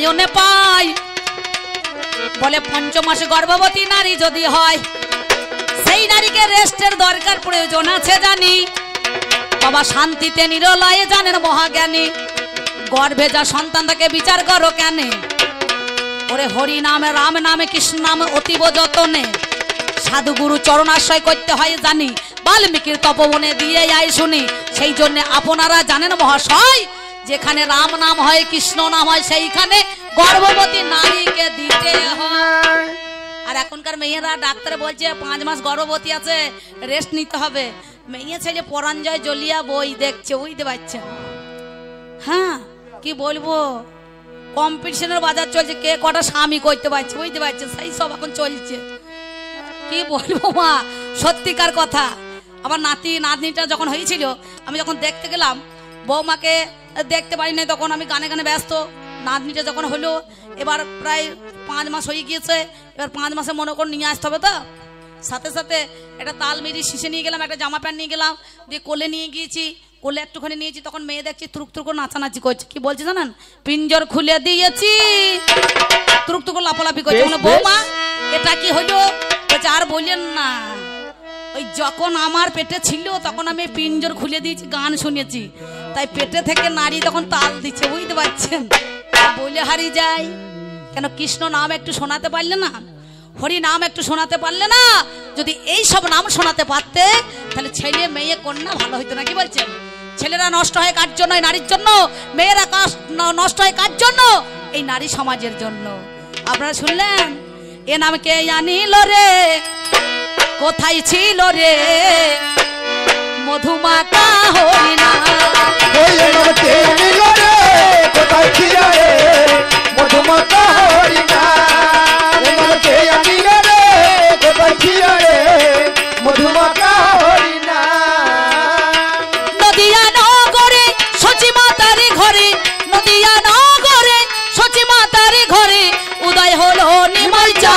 রামায়ণে পাই বলে 5 মাস গর্ভবতী নারী যদি হয় সেই নারীকে রেস্টের দরকার প্রয়োজন আছে জানি। বাবা শান্তিতে নিরলয়ে জানেন মহাজ্ঞানী। গর্ভে যা সন্তান তাকে বিচার করো কেন? ওরে হরি নামে রাম নামে কৃষ্ণ নামে অতীব যতনে সাধুগুরু চরণাশ্রয় করতে হয় জানি। বাল্মীকির তপবনে দিয়ে আই শুনি। সেই জন্য আপনারা জানেন মহাশয় যেখানে রাম নাম হয় কৃষ্ণ নাম হয় সেইখানে গর্ভবতী নারীকে দিতে হয়। আর এখনকার মেয়েরা ডাক্তার বলছে 5 মাস গর্ভবতী আছে রেস্ট নিতে হবে। মেয়ে ছেলে পরাঞ্জয় জ্বলিয়া বই দেখছে বুঝতে পারছেন। হ্যাঁ কি বলবো কম্পিটিশনের বাজার চলছে কে কটা স্বামী করতে পারছে বুঝতে পারছেন সেই সব এখন চলছে। কি বলবো মা সত্যিকার কথা। আমার নাতি নাতনিটা যখন হয়েছিল আমি যখন দেখতে গেলাম বৌমাকে দেখতে পারি নাই তখন আমি গানে গানে ব্যস্ত। নাতনিটা যখন হলো এবার প্রায় 5 মাস হয়ে গিয়েছে। এবার 5 মাসে মনে করে নিয়ে আসতে হবে তো সাথে সাথে একটা তাল মিরি শিশে নিয়ে গেলাম একটা জামা প্যান্ট নিয়ে গেলাম দিয়ে কোলে নিয়ে গিয়েছি। কোলে একটুখানি নিয়েছি তখন মেয়ে দেখছি তুরুক তুরুক নাচানাচি করছে। কি বলছে জানেন পিঞ্জর খুলে দিয়েছি তুরুক তুরুক লাফালাফি করছে। বৌমা এটা কি হইলো? আর বললেন না ওই যখন আমার পেটে ছিল তখন আমি পিঞ্জর খুলে দিয়েছি গান শুনেছি তাই পেটে থেকে নারী তখন তাল দিচ্ছে বুঝতে পারছেন। বলে হারিয়ে যায় কেন কৃষ্ণ নাম একটু শোনাতে পারলে না হরি নাম একটু শোনাতে পারলে না যদি এই সব নাম শোনাতে পারতে তাহলে ছেলে মেয়ে কন্যা ভালো হইতো না। কি বলছেন? ছেলেরা নষ্ট হয় কার জন্য? নারীর জন্য। মেয়েরা নষ্ট হয় কার জন্য? এই নারী সমাজের জন্য। আপনারা শুনলেন এ নাম কে জানিল রে কোথায় ছিল রে মধুমাতা হরি না কোথায় ছিল রে মধুমাতা হরি না কোথায় ছিল রে মধুমাতা হরি না। নদিয়া নগরে সচি মাতারি ঘরে নদিয়া নগরে সচি মাতারি ঘরে উদয় হলো নিমাই চা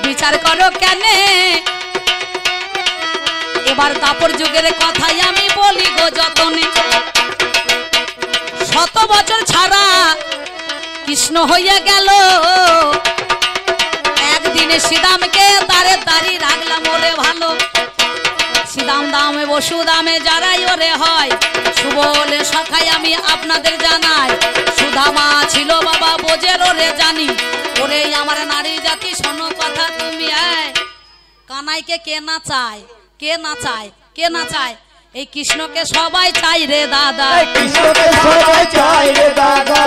বিচার করো কেন? এবার দাপর যুগের কথাই আমি বলি গো যতনে 100 বছর ছাড়া কৃষ্ণ হইয়া গেল একদিনে শ্রীরামকে তারে তারি রাখলাম ওরে ভালো। শ্রীরাম দামে বসু দামে যারাই ওরে হয় সুবলে সখাই আমি আপনাদের জানাই সুধামা ছিল বাবা বোঝের ওরে জানি ওরে আমার নারী জাতি শোনো কথা তুমি। কানাইকে কে না চায়? কে না চায়? কে না চায়? এই কৃষ্ণকে সবাই চাই রে দাদা কৃষ্ণকে সবাই চাই রে দাদা।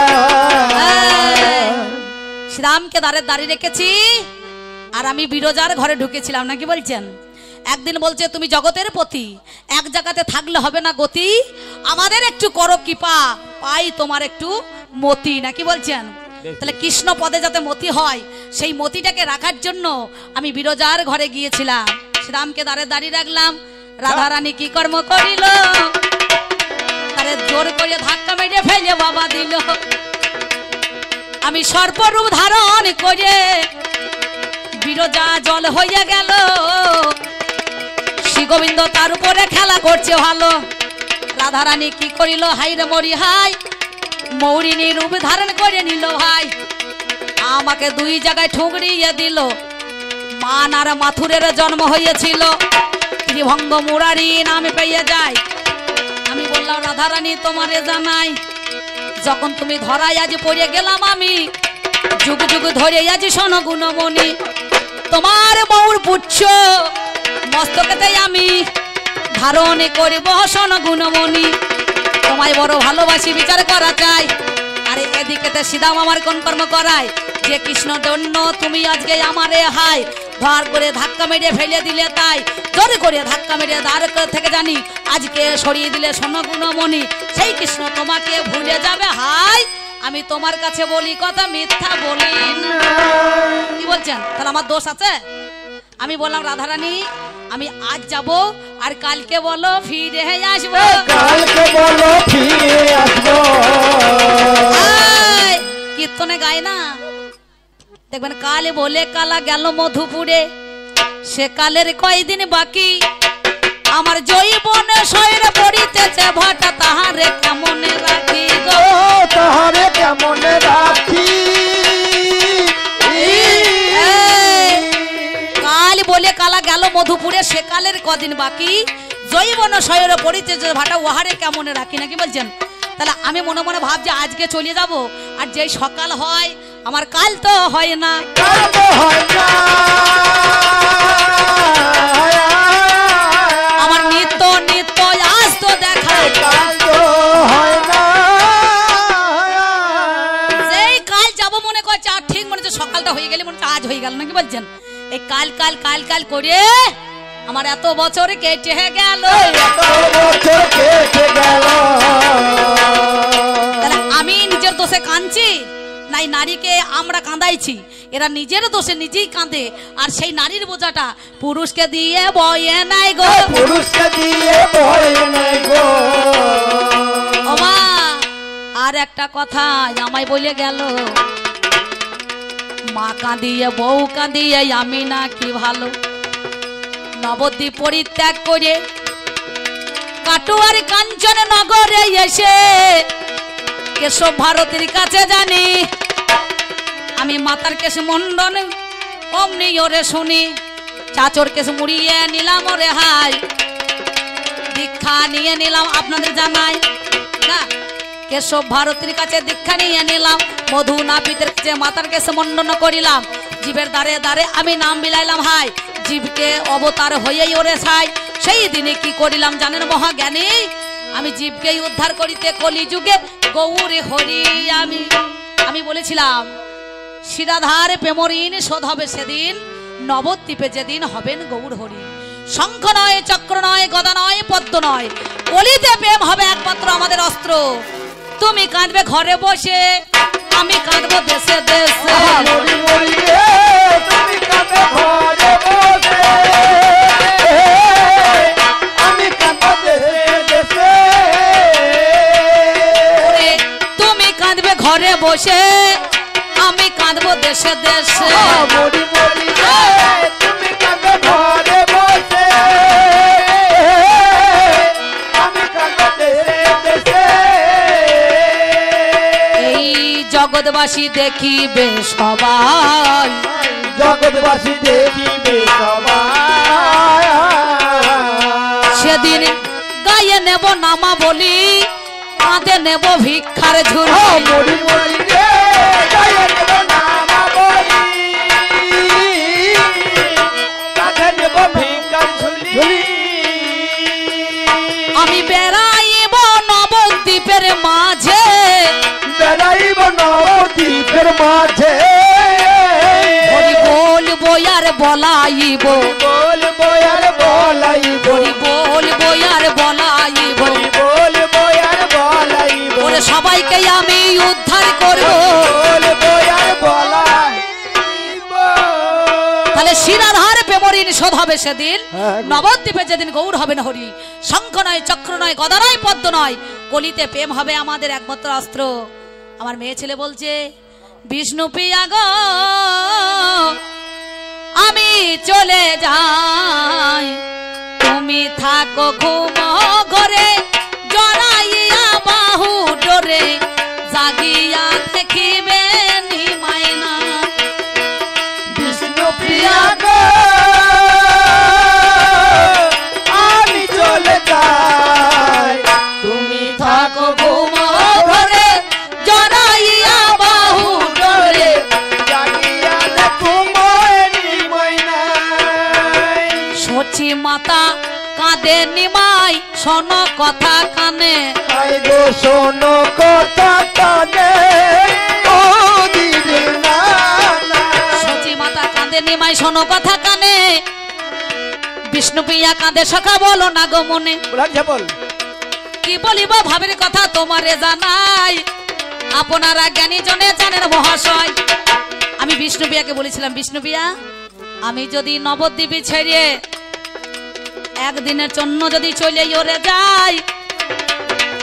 শ্রীরামকে দাঁড়িয়ে রেখেছি আর আমি বিরজার ঘরে ঢুকেছিলাম নাকি বলছেন। একদিন বলছে তুমি জগতের পতি এক জায়গাতে থাকলে হবে না গতি আমাদের একটু করো কৃপা পাই তোমার একটু মতি নাকি বলছেন। তাহলে কৃষ্ণ পদে যাতে মতি হয় সেই মতিটাকে রাখার জন্য আমি বিরজার ঘরে গিয়েছিলাম। শ্রীরামকে দাঁড়িয়ে রাখলাম। রাধারানী কি কর্ম করিল তারে জোর করে ধাক্কা মেরে ফেলে বাবা দিল। আমি সর্পরূপ ধারণ করে বিরজা জল হইয়া গেল। শ্রী গোবিন্দ তার উপরে খেলা করছে ভালো। রাধারানী কি করিল হাইরে মরি হাই মৌরিনী রূপ ধারণ করে নিল ভাই আমাকে 2 জায়গায় ঠুকরিয়ে দিল। মান আর মাথুরের জন্ম হয়েছিল ত্রিভঙ্গ মুরারি নাম পেয়ে যায়। আমি বললাম রাধারানী তোমারে জানাই, যখন তুমি ধরাই আজ পড়ে গেলাম আমি, যুগ যুগ ধরে আজ শোনো গুণমণি, তোমার বউর পুচ্ছ মস্তকেতে আমি ধারণ করিব শোনো গুণমণি, তোমায় বড় ভালোবাসি বিচার করা চাই। আরে এদিকে সিদাম আমার কোন কর্ম করায়, যে কৃষ্ণ জন্য তুমি আজকে আমারে হাই ধর করে ধাক্কা মেরে ফেলে দিলে, তাই জোরে করে ধাক্কা মেরে দাঁড় থেকে জানি আজকে সরিয়ে দিলে শোনো গুণমণি, সেই কৃষ্ণ তোমাকে ভুলে যাবে হাই। আমি তোমার কাছে বলি কথা মিথ্যা বলি না। কি বলছেন? তাহলে আমার দোষ আছে? আমি বললাম রাধারানী আমি আজ যাব আর কালকে বলো ফিরে আসবো, কালকে বলো ফিরে আসবো। কীর্তনে গায় না, দেখবেন কালে বলে কালা গেল মধুপুরে, সে কালের কয়দিন বাকি, আমার জৈবনে শরীর পড়িতেছে ভাটা, তাহারে কেমনে রাখি গো, তাহারে কেমনে রাখি। কাল বলে কালা গেল মধুপুরে, সে কালের কদিন বাকি, জৈবন শরীর পড়িতেছে ভাটা, ওহারে কেমনে রাখি, নাকি বলছেন? তাহলে আমি মনে মনে ভাবছি আজকে চলে যাব, আর যেই সকাল হয় আমার কাল তো হয় না, কাল তো হয় না। আমার নিত্য নিত্য আজ তো দেখায়, কাল তো হয় না। যেই কাল যাব মনে করছে আর ঠিক মনে হচ্ছে সকালটা হয়ে গেলে মনে হচ্ছে আজ হয়ে গেল, নাকি বলছেন? এই কাল কাল কাল কাল করে আমার এত বছর কেটে গেল, বছর কেটে গেল। তাহলে আমি নিজের দোষে কাঁদছি নাই নারীকে আমরা কাঁদাইছি, এরা নিজের দোষে নিজেই কাঁদে, আর সেই নারীর বোঝাটা পুরুষকে দিয়ে বয়ে নাই গো, পুরুষকে দিয়ে বয় নাই গো। ওমা আর একটা কথা আমায় বলে গেল, মা কাঁদিয়ে বউ কাঁদিয়ে আমি না কি ভালো, নবদ্বীপ পরিত্যাগ করে কাটোয়ার কাঞ্চন নগরে এসে কেশব ভারতীর কাছে জানি, আমি মাতার কেশ মন্ডন অমনি ওরে শুনি, চাচর কেশ মুড়িয়ে নিলাম ওরে হাই, দীক্ষা নিয়ে নিলাম আপনাদের জানাই না, কেশব ভারতীর কাছে দীক্ষা নিয়ে নিলাম, মধু নাপিতের কাছে মাতার কেশ মন্ডন করিলাম, জীবের দ্বারে দ্বারে আমি নাম বিলাইলাম হাই, জীবকে অবতার হয়েই ওরে ছাই, সেই দিনে কি করিলাম জানেন মহাজ্ঞানী, আমি জীবকেই উদ্ধার করিতে কলিযুগে গৌরে হরি। আমি বলেছিলাম শিরাধারে প্রেমঋণ শোধ হবে সেদিন, নবদ্বীপে যেদিন হবেন গৌর হরি, শঙ্খ নয় চক্র নয় গদা নয় পদ্ম নয়, কলিতে প্রেম হবে একমাত্র আমাদের অস্ত্র। তুমি কাঁদবে ঘরে বসে, আমি কাঁদবো দেশে দেশে, মরি মরি রে, তুমি কাঁদো ঘরে বসে, আমি কাঁদো দেশে দেশে। তুমি কাঁদবে ঘরে বসে, আমি কাঁদবো দেশে দেশে, মরি মরি রে, তুমি কাঁদো ঘরে বসে, আমি কাঁদো দেশে দেশে। এই জগৎবাসী দেখিবে সবাই, জগৎবাসী দেখিবে সবাই, সেদিন গায়ে নেব নামা বলি, কাঁধে নেব ভিক্ষার ঝুলি, মরি মরি রে, গায়ে নেব নামা বলি, কাঁধে নেব ভিক্ষার ঝুলি। আমি বেড়াইব নবদ্বীপের মাঝে, বেড়াইব নবদ্বীপের মাঝে, হরি বলবো আর বলাইব, বলবো আর বলাইব, হরি বলবো আর বলাইব, বলবো আর বলাইব, ওরে সবাইকে আমি উদ্ধার করব, বলবো আর বলাইব। তাহলে শিরাধার প্রেমঋণ শোধ হবে সেদিন, হ্যাঁ। নবদ্বীপে যেদিন গৌর হবে না হরি, শঙ্খ নয় চক্র নয় গদা নয় পদ্ম নয়, কলিতে প্রেম হবে আমাদের একমাত্র অস্ত্র। আমার মেয়ে ছেলে বলছে বিষ্ণু প্রিয়া গো আমি চলে যাই, তুমি থাকো ঘুম ঘরে, জড়াইয়া বাহু ডোরে, জাগিয়া দেখিবে নি মায়না, বিষ্ণু প্রিয়া গো নিমাই শোনো কথা কানে, আই গো শোনো কথা কানে, ও দিদি নানা। সচি মাতা কাঁদে নিমাই শোনো কথা কানে, বিষ্ণু প্রিয়া কাঁদে সখা বলো না গো মনে। বল কি বলিব ভাবের কথা তোমারে জানাই, আপনারা জ্ঞানী জনে জানেন মহাশয়। আমি বিষ্ণু প্রিয়াকে বলেছিলাম, বিষ্ণু প্রিয়া আমি যদি নবদ্বীপে ছেড়ে একদিনের জন্য যদি চলে ওরে যাই,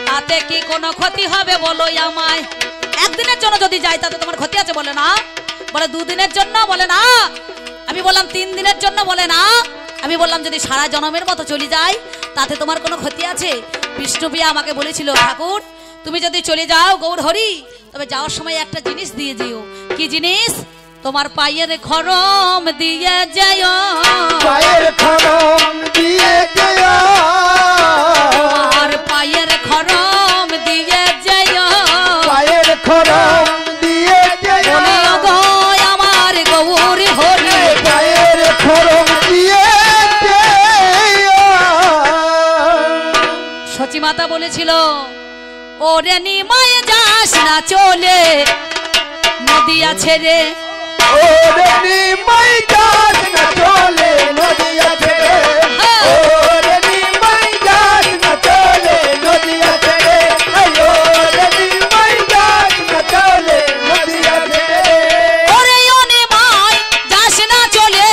তাতে কি কোনো ক্ষতি হবে বলো আমায়? একদিনের জন্য যদি যাই তাতে তোমার ক্ষতি আছে বলে না? বলে দুদিনের জন্য বলে না। আমি বললাম 3 দিনের জন্য বলে না। আমি বললাম যদি সারা জনমের মতো চলে যাই তাতে তোমার কোনো ক্ষতি আছে? বিষ্ণুপ্রিয়া আমাকে বলেছিল, ঠাকুর তুমি যদি চলে যাও গৌর হরি, তবে যাওয়ার সময় একটা জিনিস দিয়ে যেও। কি জিনিস? তোমার পায়ের খরম দিয়ে যেও, পায়ের খরম দিয়ে যেও, আর পায়ের খরম দিয়ে যেও, পায়ের খরম দিয়ে যেও, বলিও গো আমার গৌর হরি, পায়ের খরম দিয়ে যেও। সচি মাতা বলেছিল, ওরে নিমাই যাস না চলে নদিয়া ছেড়ে, ওরে নিমাই যাস না চলে নদিয়া ছেড়ে, ওরে নিমাই যাস না চলে নদিয়া ছেড়ে, ওরে নিমাই যাস না চলে নদিয়া ছেড়ে, ওরে ও নিমাই যাস না চলে,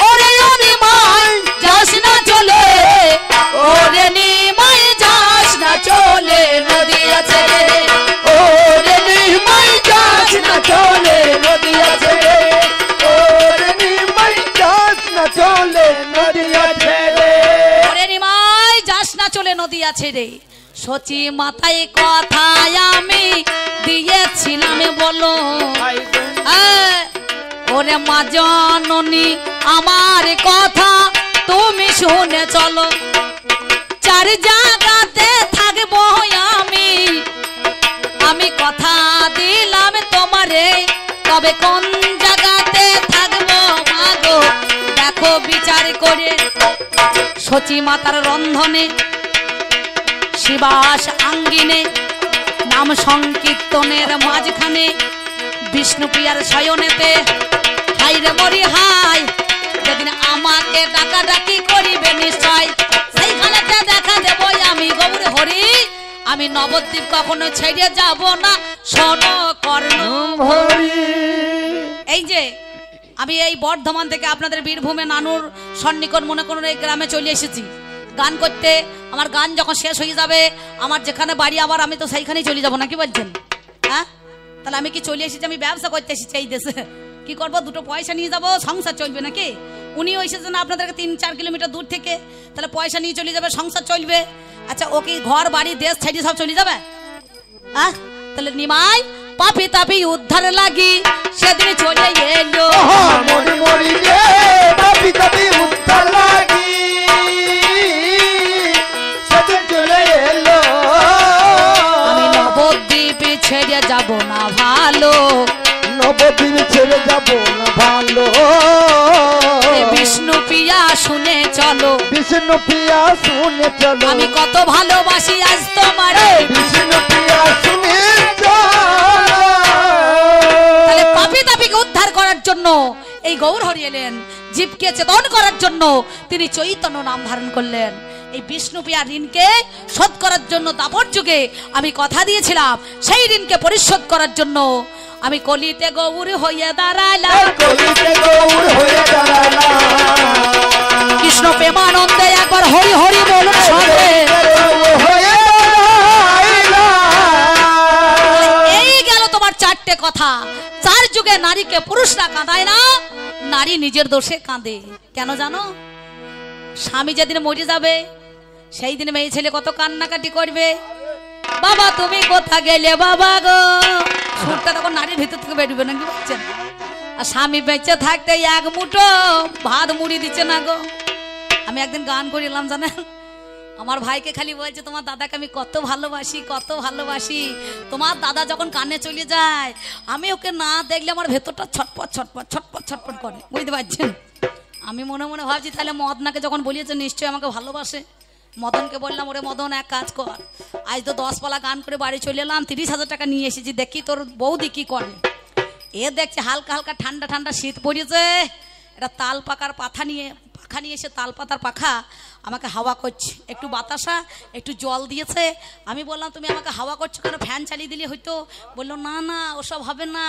ওরে ও নিমাই যাস না চলে, ওরে নিমাই যাস না চলে নদিয়া ছেড়ে, ওরে নিমাই যাস না চলে নদিয়া ছেড়ে, ওরে নিমাই যাস না চলে নদিয়া ছেড়ে। ওরে নিমাই যাস না চলে নদিয়া ছেড়ে। সচি মাথায় কথায় আমি দিয়েছিলাম বলো, ওরে মা জননী আমার কথা তুমি শুনে চলো, 4 জায়গাতে থাকবো আমি, আমি কথা দিলাম তোমারে, তবে কোন জায়গাতে থাকবো মাগো দেখো বিচার করে। সচি মাতার রন্ধনে শিবাস আঙ্গিনে নাম সংকীর্তনের মাঝখানে বিষ্ণুপ্রিয়ার শয়নেতে, হাই রে মরি হাই, যেদিন আমাকে ডাকাডাকি করিবে নিশ্চয় সেইখানেতে দেখা দেব আমি গৌর হরি, আমি নবদ্বীপ কখনো ছেড়ে যাব না শোনো কর্ণ হরি। এই যে আমি এই বর্ধমান থেকে আপনাদের বীরভূমে নানুর সন্নিকট মনে করুন এই গ্রামে চলে এসেছি গান করতে। আমার গান যখন শেষ হয়ে যাবে, আমার যেখানে বাড়ি আবার আমি তো সেইখানেই চলে যাবো, নাকি বলছেন? হ্যাঁ, তাহলে আমি কি চলে এসেছি, আমি ব্যবসা করতে এসেছি এই দেশে, কি করব? 2টো পয়সা নিয়ে যাব, সংসার চলবে নাকি? উনিও এসেছেন আপনাদেরকে 3-4 কিলোমিটার দূর থেকে, তাহলে পয়সা নিয়ে চলে যাবে, সংসার চলবে। আচ্ছা ও কি ঘর বাড়ি দেশ ছেড়ে সব চলে যাবে? হ্যাঁ, তাহলে নিমাই পাপি তাপি উদ্ধার লাগি সেদিন চলে এলো, মরি মরি রে পাপি তাপি উদ্ধার লাগি সেদিন চলে এলো, আমি নবদ্বীপে ছেড়ে যাব না ভালো, নবদ্বীপ ছেড়ে যাব না ভালো, বিষ্ণু প্রিয়া শুনে চলো, বিষ্ণু প্রিয়া শুনে চলো, আমি কত ভালোবাসি আজ তোমারে, বিষ্ণু প্রিয়া শুনে চলো। তাহলে পাপি তাপিকে উদ্ধার করার জন্য এই গৌর হরি এলেন, জীবকে চেতন করার জন্য তিনি চৈতন্য নাম ধারণ করলেন। এই বিষ্ণু প্রিয়া ঋণকে শোধ করার জন্য দাপর যুগে আমি কথা দিয়েছিলাম, সেই ঋণকে পরিশোধ করার জন্য আমি কলিতে গৌর হয়ে দাঁড়ালাম, কলিতে গৌর হয়ে দাঁড়ালাম, কৃষ্ণ প্রেমানন্দে একবার হরি হরি বলুন সবে। হয়ে দাঁড়াইলাম। এই গেল তোমার 4টে কথা। 4 যুগে নারীকে পুরুষরা কাঁদায় না, নারী নিজের দোষে কাঁদে। কেন জানো? স্বামী যেদিন মরে যাবে সেই দিন মেয়ে ছেলে কত কান্নাকাটি করবে, বাবা তুমি কোথা গেলে বাবা গো, সুরটা তখন নারীর ভিতর থেকে বেরোবে না, কি বলছেন? আর স্বামী বেঁচে থাকতে 1 মুঠো ভাত মুড়ি দিচ্ছে না গো। আমি একদিন গান করিলাম জানেন, আমার ভাইকে খালি বলছে তোমার দাদাকে আমি কত ভালোবাসি, কত ভালোবাসি। তোমার দাদা যখন কানে চলে যায় আমি ওকে না দেখলে আমার ভেতরটা ছটপট ছটপট ছটপট ছটপট করে, বুঝতে পারছেন? আমি মনে মনে ভাবছি তাহলে মদনাকে যখন বলিয়েছে নিশ্চয়ই আমাকে ভালোবাসে। মদনকে বললাম, ওরে মদন এক কাজ কর, আজ তো 10 পালা গান করে বাড়ি চলে এলাম, 30,000 টাকা নিয়ে এসেছি, দেখি তোর বৌদি কি করে। এ দেখছে হালকা হালকা ঠান্ডা ঠান্ডা শীত পড়েছে, এটা তাল পাকার পাখা নিয়ে এসে তাল পাতার পাখা আমাকে হাওয়া করছে, একটু বাতাসা একটু জল দিয়েছে। আমি বললাম তুমি আমাকে হাওয়া করছো কেন, ফ্যান চালিয়ে দিলে হয়তো। বললো না না ওসব হবে না,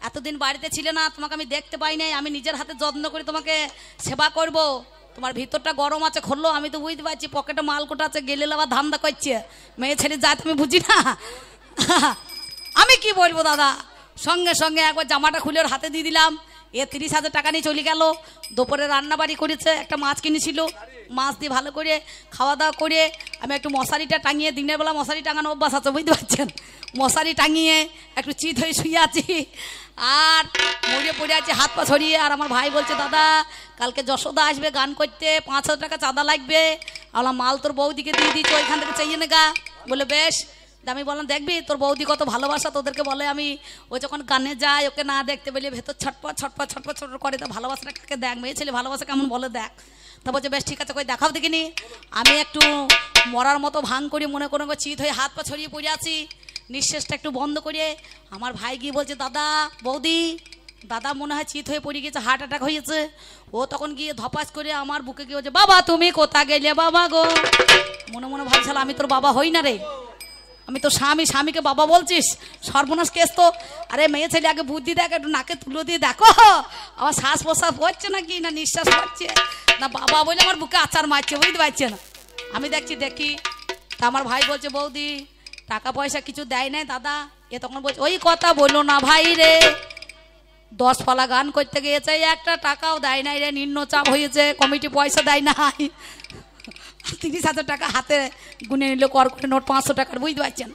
এতদিন বাড়িতে ছিলে না, তোমাকে আমি দেখতে পাই নাই, আমি নিজের হাতে যত্ন করে তোমাকে সেবা করব, তোমার ভিতরটা গরম আছে খুললো, আমি তো বুঝতে পারছি পকেটে মাল কোটা আছে, গেলে আবার ধান্দা করছে, মেয়ে ছেলে যায় তুমি বুঝি না। আমি কি বলবো দাদা, সঙ্গে সঙ্গে একবার জামাটা খুলে ওর হাতে দিয়ে দিলাম। 30,000 টাকা নিয়ে চলে গেল। দুপুরে রান্না বাড়ি করেছে, একটা মাছ কিনেছিল, মাছ দিয়ে ভালো করে খাওয়া দাওয়া করে আমি একটু মশারিটা টাঙিয়ে, দিনের বেলা মশারি টাঙানো অভ্যাস আছে বুঝতে পারছেন, মশারি টাঙিয়ে একটু চিত হয়ে শুয়ে আছি আর মরিয়ে পড়ে আছি হাত পা ছড়িয়ে। আর আমার ভাই বলছে দাদা কালকে যশোদা আসবে গান করতে, 5,000 টাকা চাঁদা লাগবে। আমার মাল তোর বৌদিকে দিয়ে দিচ্ছ, ওইখান থেকে চাইয়ে নেগা। বলে বেশ। আমি বললাম দেখবি তোর বৌদি কত ভালোবাসা তোদেরকে বলে, আমি ও যখন গানে যায় ওকে না দেখতে পেলে ভেতর ছটপট ছটপট ছটপট ছটপট করে, তো ভালোবাসাটা কাকে দেখ, মেয়ে ছেলে ভালোবাসা কেমন বলে দেখ। তা বলছে বেশ ঠিক আছে কই দেখাও দেখিনি। আমি একটু মরার মতো ভাঙ করি, মনে কোনো চিত হয়ে হাত পা ছড়িয়ে পড়ে আছি, নিঃশ্বাসটা একটু বন্ধ করে। আমার ভাই গিয়ে বলছে দাদা বৌদি, দাদা মনে হয় চিত হয়ে পড়ে গেছে, হার্ট অ্যাটাক হয়েছে। ও তখন গিয়ে ধপাস করে আমার বুকে গিয়ে বলছে বাবা তুমি কোথা গেলে বাবা গো। মনে মনে ভাবছিলাম আমি তোর বাবা হই না রে, আমি তো স্বামী, স্বামীকে বাবা বলছিস, সর্বনাশ কেস তো। আরে মেয়ে ছেলে আগে বুদ্ধি দেখ, একটু নাকে তুলো দিয়ে দেখো আমার শ্বাস প্রশ্বাস হচ্ছে নাকি না নিঃশ্বাস হচ্ছে না, বাবা বলে আমার বুকে আচার মারছে বুঝতে পারছে না। আমি দেখি তা আমার ভাই বলছে বৌদি টাকা পয়সা কিছু দেয় নাই দাদা। এ তখন বলছে ওই কথা বললো না ভাই রে, 10 পালা গান করতে গিয়েছে, একটা টাকাও দেয় নাই রে, নিম্নচাপ হয়েছে, কমিটি পয়সা দেয় নাই। 30,000 টাকা হাতে গুনে নিল কর করে নোট 500 টাকার বুঝতে পারছেন।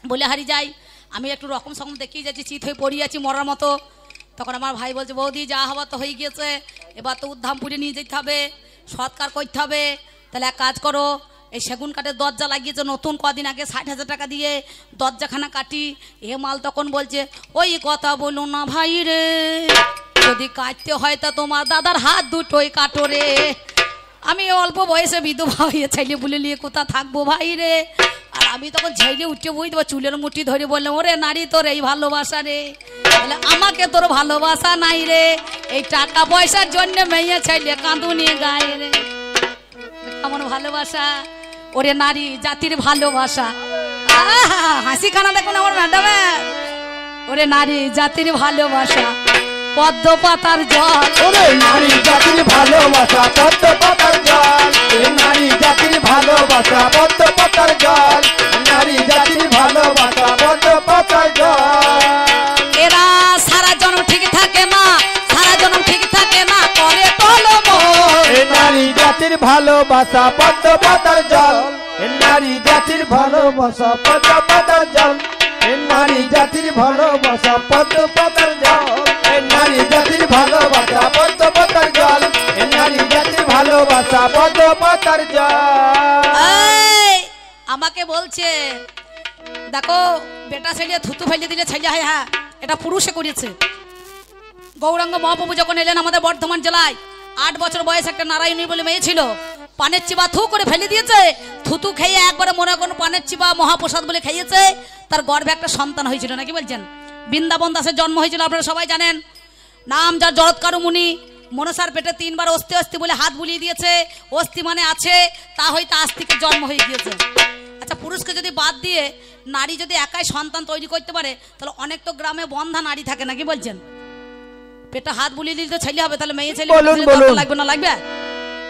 বলে হারি যাই, আমি একটু রকম সকম দেখিয়ে যাচ্ছি, চিত হয়ে পড়ে আছি মরার মতো। তখন আমার ভাই বলছে বৌদি যা হওয়া তো হয়ে গিয়েছে, এবার তো উদ্ধামপুরে নিয়ে যেতে হবে, সৎকার করতে হবে। তাহলে এক কাজ করো, এই সেগুন কাঠের দরজা লাগিয়েছে নতুন, কদিন আগে 60,000 টাকা দিয়ে দরজাখানা কাটি। এ মাল তখন বলছে ওই কথা বলো না ভাই রে, যদি কাটতে হয় তা তোমার দাদার হাত দুটোই কাটো রে। আমি অল্প বয়সে বিধবা হয়ে ছেলে বলে নিয়ে কোথা থাকবো ভাই রে। আর আমি তখন ঝেড়ে উঠে বুঝতে পারছি, চুলের মুঠি ধরে বললাম ওরে নারী তোর এই ভালোবাসা রে, বলে আমাকে তোর ভালোবাসা নাই রে, এই টাকা পয়সার জন্য মেয়ে ছেলে কাঁদুনি গায়ে রে। কেমন ভালোবাসা, ওরে নারী জাতির ভালোবাসা। হাসি খানা দেখুন আমার ম্যাডামের, ওরে নারী জাতির ভালোবাসা পদ্ম পাতার জল, ওরে নারী জাতির ভালোবাসা পদ্ম পাতার জল, নারী জাতির ভালোবাসা পদ্ম পাতার জল, নারী জাতির ভালোবাসা পদ্ম পাতার জল। এরা সারা জন্ম ঠিক থাকে না, সারা জন্ম ঠিক থাকে না, করে তলব। নারী জাতির ভালোবাসা পদ্ম পাতার জল, নারী জাতির ভালোবাসা পদ্ম পাতার জল, নারী জাতির ভালোবাসা পদ্ম পাতার জল, নারী জাতির ভালোবাসা পদ্ম পাতার জল, নারী জাতির ভালোবাসা পদ্ম পাতার জল। আমাকে বলছে দেখো বেটা ছেলে থুতু ফেলে দিলে ছেলে হয়, হ্যাঁ এটা পুরুষে করেছে। গৌরাঙ্গ মহাপ্রভু যখন এলেন আমাদের বর্ধমান জেলায়, 8 বছর বয়স একটা নারায়ণী বলে মেয়ে ছিল, পানের চিবা থু করে ফেলে দিয়েছে, থুতু খেয়ে একবারে মনে করুন পানের চিবা মহাপ্রসাদ বলে খাইয়েছে, তার গর্ভে একটা সন্তান হয়েছিল নাকি বলছেন। বৃন্দাবন দাসের জন্ম হয়েছিল, আপনারা সবাই জানেন, নাম যার জরৎকারু মুনি। মনসার পেটে 3 বার অস্থি অস্থি বলে হাত বুলিয়ে দিয়েছে, অস্থি মানে আছে, তা হয়তো আস্তিকের জন্ম হয়ে গিয়েছে। আচ্ছা পুরুষকে যদি বাদ দিয়ে নারী যদি একাই সন্তান তৈরি করতে পারে, তাহলে অনেক তো গ্রামে বন্ধা নারী থাকে নাকি বলছেন। পেটে হাত বুলিয়ে দিলে তো ছেলে হবে, তাহলে মেয়ে ছেলে লাগবে না, লাগবে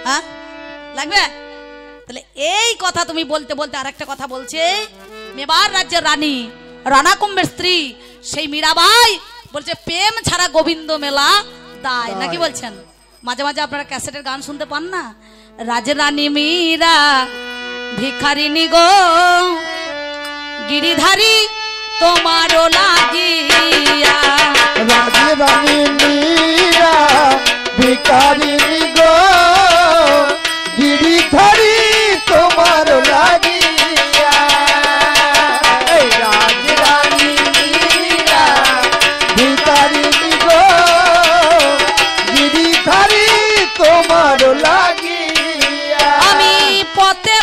হ্যাঁ লাগবে। তাহলে এই কথা তুমি বলতে বলতে আরেকটা কথা বলছে, মেবার রাজ্যের রানী রানা কুম্ভের স্ত্রী সেই মীরাবাই বলছে প্রেম ছাড়া গোবিন্দ মেলা দায় নাকি বলছেন। মাঝে মাঝে আপনারা ক্যাসেটের গান শুনতে পান না, রাজরানী মীরা ভিখারিনী গো গিরিধারী তোমারও লাগিয়া, রাজরানী মীরা ভিখারিনী গো গিরিধারী তোমার লাগিয়া, রাজরানী মীরা ভিখারিনী গো গিরিধারী তোমার লাগিয়া। আমি পথে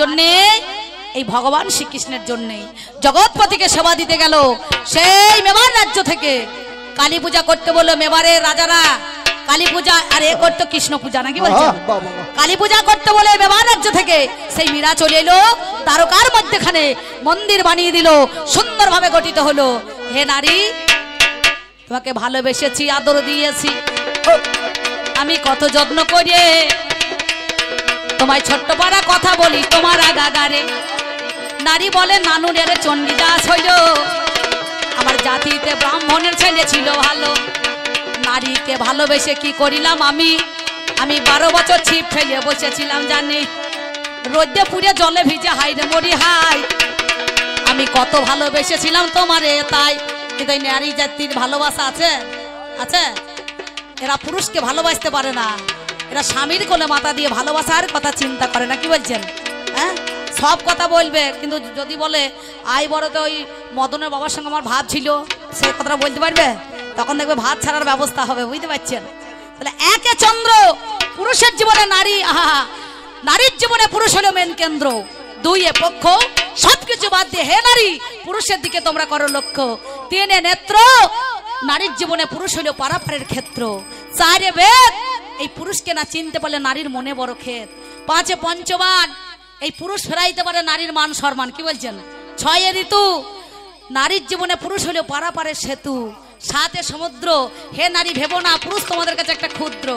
জন্যে? এই ভগবান শ্রীকৃষ্ণের জন্যে জগৎপতিকে সেবা দিতে গেল সেই মেবার রাজ্য থেকে। কালী পূজা করতে বললো মেবারের রাজারা, কালী পূজা আর এ করতো কৃষ্ণ পূজা নাকি বলছে, কালী পূজা করতে বলে মেবার রাজ্য থেকে সেই মীরা চলে এলো দ্বারকার মধ্যখানে, মন্দির বানিয়ে দিল, সুন্দরভাবে গঠিত হলো। হে নারী, তোমাকে ভালোবেসেছি, আদর দিয়েছি, আমি কত যত্ন করে তোমায় ছোট্ট পাড়া কথা বলি তোমার আগাগারে। নারী বলে নানুরের চণ্ডীদাস হইল, আমার জাতিতে ব্রাহ্মণের ছেলে ছিল ভালো। নারীকে ভালোবেসে কি করিলাম আমি, আমি 12 বছর ছিপ ফেলে বসেছিলাম জানি, রোদে পুড়ে জলে ভিজে হাই রে মরি হাই। আমি কত ভালোবেসেছিলাম তোমারে তাই। কিন্তু এই নারী জাতির ভালোবাসা আছে, আছে? এরা পুরুষকে ভালোবাসতে পারে না, এরা স্বামীর কোলে মাথা দিয়ে ভালোবাসার কথা চিন্তা করে না, কি বলছেন? হ্যাঁ, সব কথা বলবে, কিন্তু যদি বলে আই বড় তো ওই মদনের বাবার সঙ্গে আমার ভাব ছিল, সে কথাটা বলতে পারবে? তখন দেখবে ভাত ছাড়ার ব্যবস্থা হবে, বুঝতে পারছেন? তাহলে একে চন্দ্র পুরুষের জীবনে নারী, আহা, নারীর জীবনে পুরুষ হলো মেন কেন্দ্র। 2 পক্ষ সবকিছু বাদ দিয়ে হে নারী পুরুষের দিকে তোমরা করো লক্ষ্য। 3 নেত্র, নারীর জীবনে পুরুষ হলো পারাপারের ক্ষেত্র। 4 বেদ, এই পুরুষকে না চিনতে পারলে নারীর মনে বড় ক্ষেত। 5 পঞ্চবান, এই পুরুষ ফেরাইতে পারে নারীর মান সম্মান, কি বলছেন? 6 ঋতু, নারীর জীবনে পুরুষ হলো পারাপারের সেতু। 7 সমুদ্র, হে নারী ভেবো না পুরুষ তোমাদের কাছে একটা ক্ষুদ্র।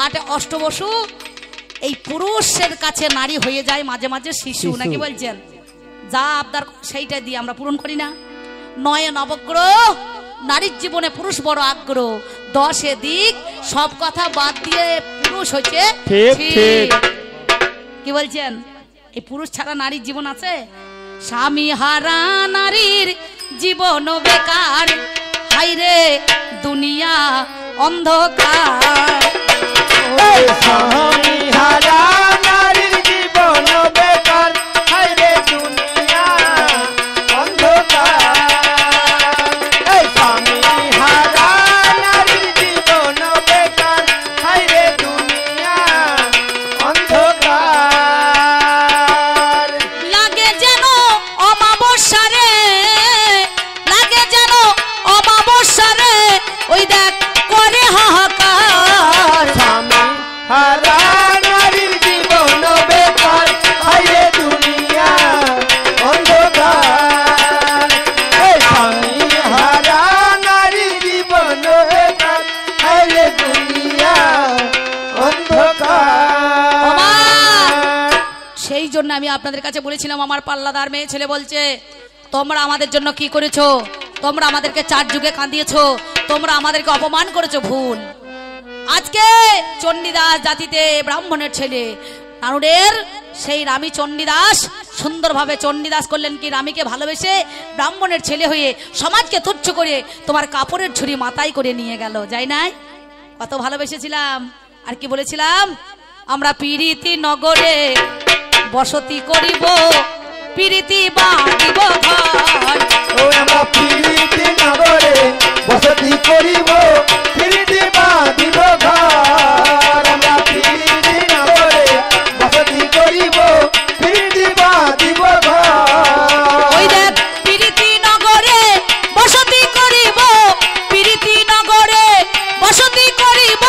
8 অষ্টবসু, এই পুরুষের কাছে নারী হয়ে যায় মাঝে মাঝে শিশু, নাকি বলছেন? যা আবদার সেইটা দিয়ে আমরা পূরণ করি না। 9 নবগ্রহ, নারীর জীবনে পুরুষ বড় আগ্রহ। 10 দিক, সব কথা বাদ দিয়ে পুরুষ হচ্ছে ঠিক, কি বলছেন? এই পুরুষ ছাড়া নারীর জীবন আছে? স্বামী হারা নারীর জীবন বেকার, হাইরে দুনিয়া অন্ধকার। স্বামী হারা নারীর জীবন বেকার, হায়রে দুনিয়া অন্ধকার। স্বামী হারা নারীর জীবন বেকার, হায়রে দুনিয়া অন্ধকার। লাগে যেন অমাবস্যা রে, লাগে যেন অমাবস্যা রে, ওই দেখ করে হাহাকার। স্বামী হারা নারীর জীবন বেকার, হায়রে দুনিয়া অন্ধকার। স্বামী হারা নারীর জীবন বেকার, হায়রে দুনিয়া অন্ধকার। সেই জন্য আমি আপনাদের কাছে বলেছিলাম, আমার পাল্লাদার মেয়ে ছেলে বলছে তোমরা আমাদের জন্য কি করেছো, তোমরা আমাদেরকে 4 যুগে কাঁদিয়েছো, তোমরা আমাদেরকে অপমান করেছো, ভুল। আজকে চণ্ডীদাস জাতিতে ব্রাহ্মণের ছেলে নারুদের সেই রামী চণ্ডীদাস সুন্দরভাবে চণ্ডীদাস করলেন কি, রামীকে ভালোবেসে ব্রাহ্মণের ছেলে হয়ে সমাজকে তুচ্ছ করে তোমার কাপড়ের ঝুড়ি মাথায় করে নিয়ে গেল, যাই নাই? কত ভালোবেসেছিলাম। আর কি বলেছিলাম? আমরা পীড়িতি নগরে বসতি করিব, পীড়িতি বাঁধিব ঘর। আমরা পীড়িতি নগরে বসতি করিব, পীড়িতি বাঁধিব ঘর। আমরা পীড়িতি নগরে বসতি করিব, পীড়িতি বাঁধিব ঘর। ওই দেখ পীড়িতি নগরে বসতি করিব, পীড়িতি নগরে বসতি করিব,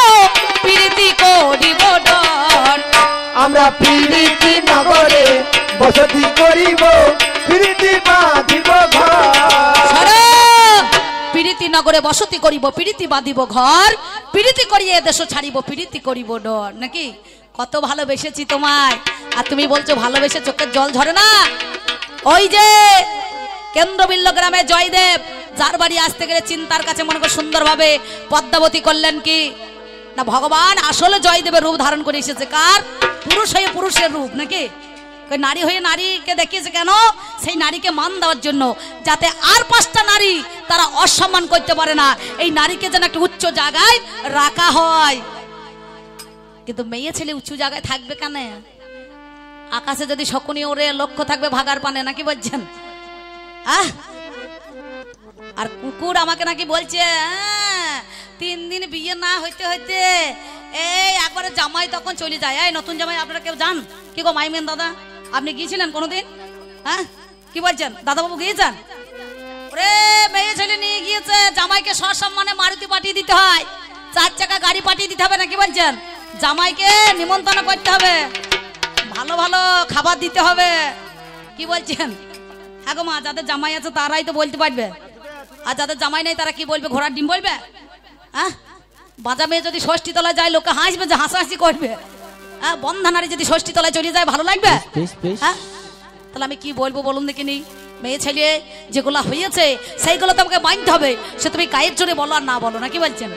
পীড়িতি করিব ডর। আমরা পীড়িতি নগরে বসতি করিব, পীড়িতি বাঁধিব ঘর। পীড়িতি নগরে বসতি করিব, পীড়িতি বাঁধিব ঘর, পীড়িতি করিয়ে দেশ ছাড়িব, পীড়িতি করিব ডর। নাকি? কত ভালোবেসেছি তোমায়, আর তুমি বলছো ভালোবেসে চোখের জল ঝরে না। ওই যে কেন্দ্রবিল্ল গ্রামে জয়দেব, যার বাড়ি আসতে গেলে চিন্তার কাছে মনে করে সুন্দরভাবে পদ্মাবতী করলেন কি না, ভগবান আসলে জয়দেবের রূপ ধারণ করে এসেছে। কার? পুরুষ হয়ে পুরুষের রূপ, নাকি? নারী হয়ে নারীকে দেখিয়েছে কেন? সেই নারীকে মান দেওয়ার জন্য, যাতে আর 5টা নারী তারা অসম্মান করতে পারে না, এই নারীকে যেন একটা উচ্চ জায়গায় রাখা হয়। কিন্তু মেয়ে ছেলে উঁচু জায়গায় থাকবে কেন? আকাশে যদি শকুনি ওরে লক্ষ্য থাকবে ভাগার পানে, নাকি বলছেন? আর কুকুর আমাকে নাকি বলছে 3 দিন বিয়ে না হইতে হইতে এই একবারে জামাই তখন চলে যায়। এই নতুন জামাই আপনারা কেউ যান কি গো মাইমেন দাদা? আপনি গিয়েছিলেন কোনোদিন? হ্যাঁ কি বলছেন দাদাবাবু, গিয়েছেন? ওরে মেয়ে ছেলে নিয়ে গিয়েছে, জামাইকে সসম্মানে মারুতি পাঠিয়ে দিতে হয়, 4 চাকা গাড়ি পাঠিয়ে দিতে হবে না, কি বলছেন? জামাইকে নিমন্ত্রণ করতে হবে, ভালো ভালো খাবার দিতে হবে, কি বলছেন? হ্যাঁ গো মা, যাদের জামাই আছে তারাই তো বলতে পারবে, আর যাদের জামাই নেই তারা কি বলবে? ঘোড়ার ডিম বলবে? হ্যাঁ, বাঁচা মেয়ে যদি ষষ্ঠী তলায় যায় লোকে হাসবে, যে হাসাহাসি করবে। হ্যাঁ, বন্ধা নারী যদি ষষ্ঠী তলায় চলে যায় ভালো লাগবে? হ্যাঁ, তাহলে আমি কি বলবো বলুন দেখিনি? মেয়ে ছেলে যেগুলো হয়েছে সেইগুলো তোমাকে মানতে হবে, সে তুমি গায়ের জোরে বলো আর না বলো না, কি বলছেন?